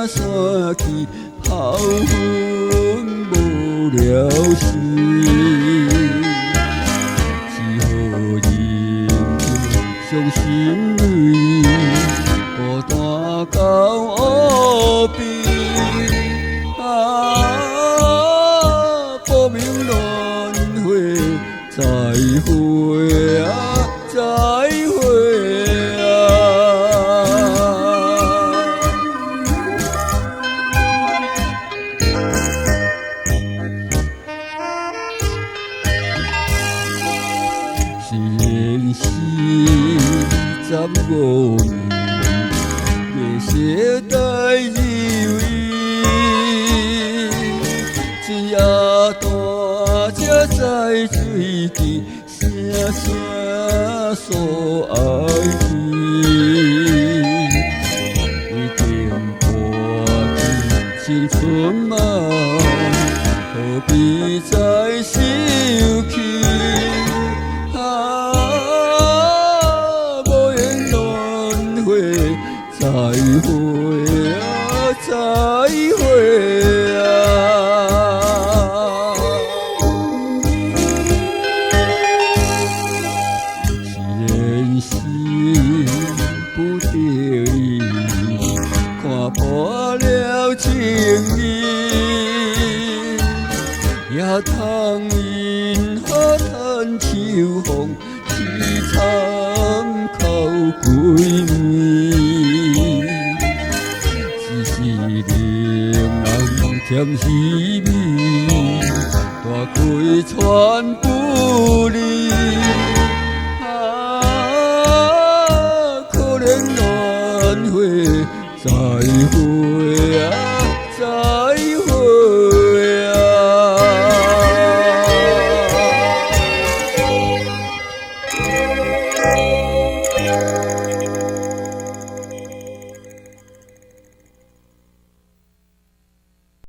散去，炮轰无了时。只好认伤心泪，孤单到黑边。不明轮回，再会啊，再会啊。虽然是15年，未识代志为，一夜大才知水甜，声声诉爱情。已经过去青春梦，何必再想起？无缘轮回，再会啊，再会啊。不得已，看破了情意，也通因何叹秋风，凄惨哭几暝。只是令人添稀微，大开穿不离。